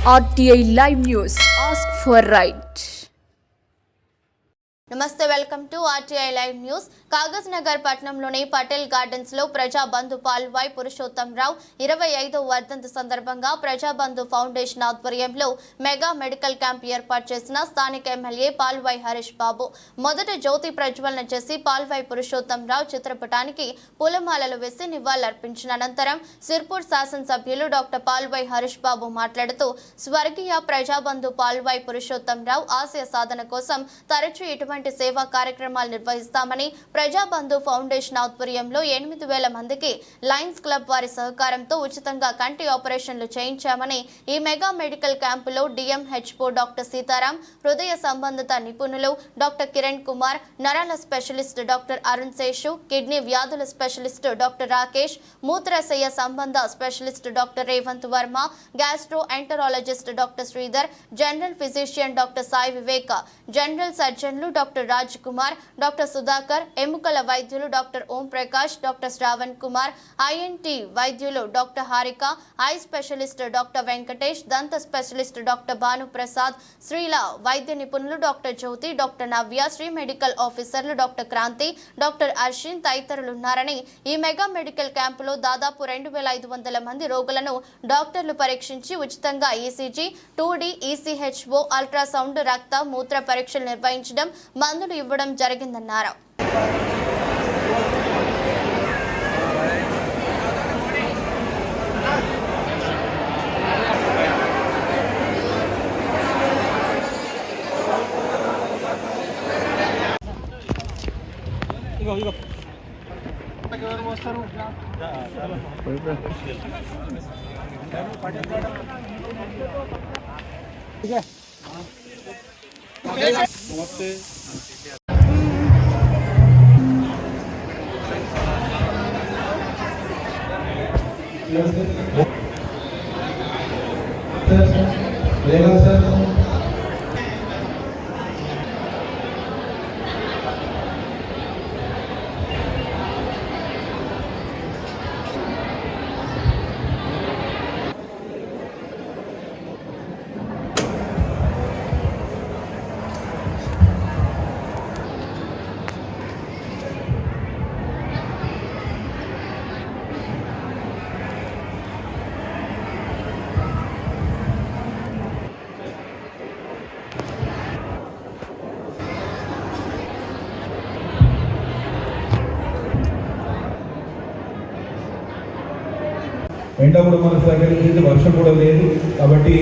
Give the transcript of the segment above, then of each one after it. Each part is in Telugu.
RTI Live News. Ask for right. నమస్తే, welcome to RTI live news. Kagaz Nagar పట్టణంలోని పటేల్ గార్డెన్స్ లో ప్రజాబంధు పాల్వాయ్ పురుషోత్తంరావు 25వ వర్ధంతి సందర్భంగా ప్రజాబంధు ఫౌండేషన్ ఆధ్వర్యంలో మెగా మెడికల్ క్యాంప్ ఏర్పాటు చేసిన స్థానిక ఎమ్మెల్యే పాల్వాయ్ హరీష్ బాబు మొదట జ్యోతి ప్రజ్వలన చేసి పాల్వాయ్ పురుషోత్తంరావు చిత్రపటానికి పూలమాలలు వేసి నివాళులర్పించిన అనంతరం సిర్పూర్ శాసనసభ్యులు డాక్టర్ పాల్వాయ్ హరీష్ బాబు మాట్లాడుతూ స్వర్గీయ ప్రజాబంధు పాల్వాయ్ పురుషోత్తంరావు ఆశయ సాధన కోసం తరచూ ఇటువంటి సేవా కార్యక్రమాలు నిర్వహిస్తామని, ప్రజాబంధు ఫౌండేషన్ ఆధ్వర్యంలో 8,000 మందికి లయన్స్ క్లబ్ వారి సహకారంతో ఉచితంగా కంటి ఆపరేషన్లు చేయించామని, ఈ మెగా మెడికల్ క్యాంపులో డిఎంహెచ్ఓ డాక్టర్ సీతారాం, హృదయ సంబంధిత నిపుణులు డాక్టర్ కిరణ్ కుమార్, నరాల specialist doctor Arun Seshu, kidney వ్యాధుల స్పెషలిస్ట్ డాక్టర్ రాకేష్, మూత్రాశయ సంబంధ specialist doctor Revanth Varma, gastroenterologist doctor Sridhar, general physician doctor Sai Viveka, general సర్జన్లు డాక్టర్ రాజ్ కుమార్, డాక్టర్ సుధాకర్, ఎముకల వైద్యులు doctor Om Prakash, doctor Shravan Kumar, ENT వైద్యులు doctor Harika, eye specialist doctor Venkatesh, దంత స్పెషలిస్ట్ డాక్టర్ భాను ప్రసాద్, స్త్రీల వైద్య నిపుణులు డాక్టర్ జ్యోతి, డాక్టర్ నవ్య, శ్రీ మెడికల్ ఆఫీసర్లు డాక్టర్ క్రాంతి, డాక్టర్ అర్షిన్ తదితరులున్నారని, ఈ మెగా మెడికల్ క్యాంపులో దాదాపు 2,500 మంది రోగులను డాక్టర్లు పరీక్షించి ఉచితంగా ఈసీజీ, 2D, ఈసీహెచ్ఓ, అల్ట్రాసౌండ్, రక్త మూత్ర పరీక్షలు నిర్వహించడం, మందులు ఇవ్వడం జరిగిందన్నారు. నమస్తే. ఎండ కూడా మనకు సహకరించింది, వర్షం కూడా లేదు కాబట్టి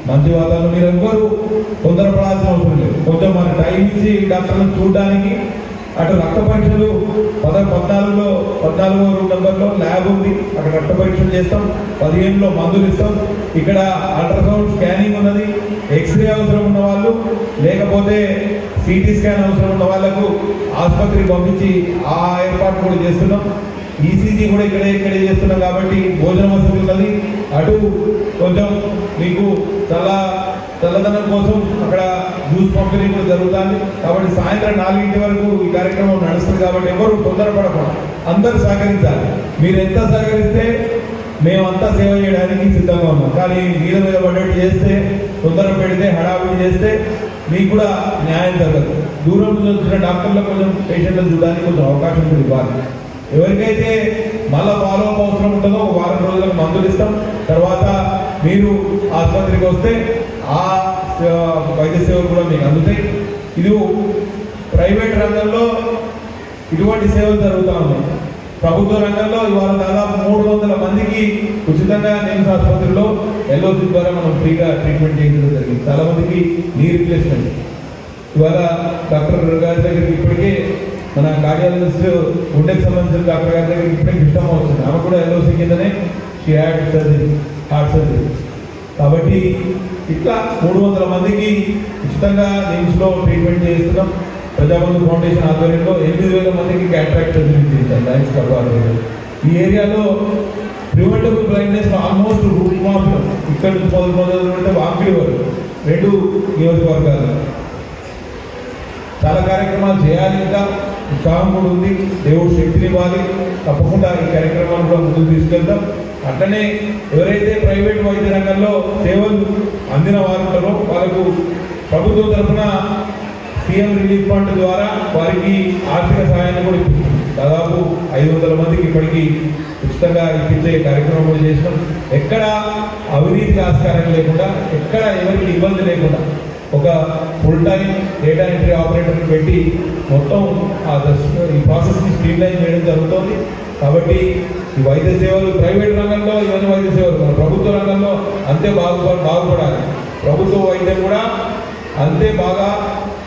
మంచి వాతావరణం. మీరు ఎవ్వరు తొందరపడాల్సిన అవసరం లేదు. కొంచెం మన టైం ఇచ్చి డాక్టర్లను చూడడానికి, అటు రక్త పరీక్షలు 14వ రూమ్ నెంబర్లో ల్యాబ్ ఉంది, అక్కడ రక్త పరీక్షలు చేస్తాం, 15లో మందులు ఇస్తాం. ఇక్కడ అల్ట్రాసౌండ్ స్కానింగ్ ఉన్నది. ఎక్స్రే అవసరం ఉన్న వాళ్ళు, లేకపోతే సిటీ స్కాన్ అవసరం ఉన్న వాళ్ళకు ఆసుపత్రికి పంపించి ఆ ఏర్పాటు కూడా చేస్తున్నాం. ఈసీజీ కూడా ఇక్కడే చేస్తున్నాం కాబట్టి భోజనం వసతి ఉన్నది. అటు కొంచెం మీకు చల్లదనం కోసం అక్కడ జ్యూస్ పంపిణీ కూడా జరుగుతుంది. కాబట్టి సాయంత్రం 4 వరకు ఈ కార్యక్రమం నడుస్తుంది. కాబట్టి ఎవరు తొందరపడకుండా అందరూ సహకరించాలి. మీరు ఎంత సహకరిస్తే మేమంతా సేవ చేయడానికి సిద్ధంగా ఉన్నాం. కానీ మీద పడ్డట్టు చేస్తే, తొందర పెడితే, హడావిడి చేస్తే మీకు కూడా న్యాయం జరగదు. దూరం నుంచి వచ్చిన డాక్టర్లకు కొంచెం పేషెంట్లను చూడడానికి కొంచెం అవకాశం కూడా ఇవ్వాలి. ఎవరికైతే మళ్ళీ ఫాలోఅప్ అవసరం ఉంటుందో 1 వారం రోజులకు మందులు ఇస్తాం. తర్వాత మీరు ఆసుపత్రికి వస్తే ఆ వైద్య సేవలు కూడా మీకు అందుతాయి. ఇది ప్రైవేట్ రంగంలో ఇటువంటి సేవలు జరుగుతూ ఉన్నాయి. ప్రభుత్వ రంగంలో ఇవాళ దాదాపు 300 మందికి ఉచితంగా నిమ్స్ ఆసుపత్రిలో ఎల్ఓసి ద్వారా మనం ఫ్రీగా ట్రీట్మెంట్ చేయడం జరిగింది. చాలా మందికి నీ రిప్లేస్మెంట్. ఇవాళ డాక్టర్ గారి దగ్గరికి ఇప్పటికే మన కార్డియాలజిస్ట్ గుండెకి సంబంధించిన డాక్టర్ గారి దగ్గరికి ఇప్పుడే ఇష్టం అవుతుంది. ఆమె కూడా ఎల్ఓసి కిందనే she had surgery, heart surgery. కాబట్టి ఇట్లా 300 మందికి ఉచితంగా నిమ్స్లో ట్రీట్మెంట్ చేస్తున్నాం. ప్రజాబంధు ఫౌండేషన్ ఆధ్వర్యంలో 8,000 మందికి క్యాట్రాక్ట్ సర్జరీ చేయించాం లయన్స్ క్లబ్ ఆధ్వర్యంలో. ఈ ఏరియాలో ప్రివెంటబుల్ బ్లైండ్నెస్ ఆల్మోస్ట్ రూట్ మాఫ్లో ఇక్కడ నుంచి మొదలు పెడితే వాంపిడి వరకు 2 నియోజకవర్గాలు చాలా కార్యక్రమాలు చేయాలి. ఇంకా ఉత్సాహం కూడా ఉంది. దేవుడు శక్తిని ఇవ్వాలి. తప్పకుండా ఈ కార్యక్రమాన్ని కూడా ముందుకు తీసుకెళ్తాం. అట్లనే ఎవరైతే ప్రైవేట్ వైద్య రంగంలో సేవలు అందిన వారు ఉంటారో వాళ్ళకు ప్రభుత్వం తరఫున సీఎం రిలీఫ్ ఫండ్ ద్వారా వారికి ఆర్థిక సహాయాన్ని కూడా ఇప్పిస్తుంది. దాదాపు 500 మందికి ఇప్పటికీ ఉచితంగా ఇప్పించే కార్యక్రమం కూడా చేసినాం. ఎక్కడ అవినీతికి ఆస్కారం లేకుండా, ఎక్కడ ఎవరికి ఇబ్బంది లేకుండా ఒక ఫుల్ టైం డేటా ఎంట్రీ ఆపరేటర్ని పెట్టి మొత్తం ఈ ప్రాసెస్ని స్ట్రీమ్లైన్ చేయడం జరుగుతుంది. కాబట్టి ఈ వైద్య సేవలు ప్రైవేట్ రంగంలో ఇవన్నీ వైద్య సేవలు, మన ప్రభుత్వ రంగంలో అంతే బాగుపడాలి. ప్రభుత్వ వైద్యం కూడా అంతే బాగా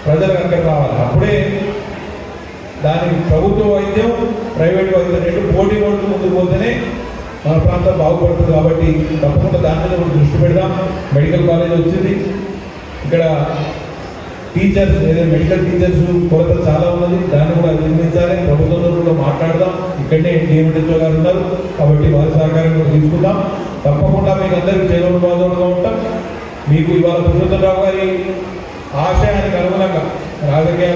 ప్రజలకు అక్కడ రావాలి. అప్పుడే దాని ప్రభుత్వ వైద్యం ప్రైవేట్ వైద్యం రెండు పోటీ పడుతూ ముందుకు పోతేనే మన ప్రాంతం బాగుపడుతుంది. కాబట్టి తప్పకుండా దాని మీద కూడా దృష్టి పెడదాం. మెడికల్ కాలేజ్ వచ్చింది, ఇక్కడ టీచర్స్ మెడికల్ టీచర్స్ కొరత చాలా ఉన్నది, దాన్ని కూడా నిర్మించాలి. ప్రభుత్వంతో కూడా మాట్లాడదాం. ఇక్కడనే డిఎండిఓ గారు ఉన్నారు కాబట్టి వారి సహకారం కూడా తీసుకుందాం. తప్పకుండా మీకు అందరికీ చేదోడు బాధోడుగా ఉంటాం. మీకు ఇవాళ పురుషోత్తమరావు గారి ఆశయానికి అనుగుణంగా రాజకీయాలు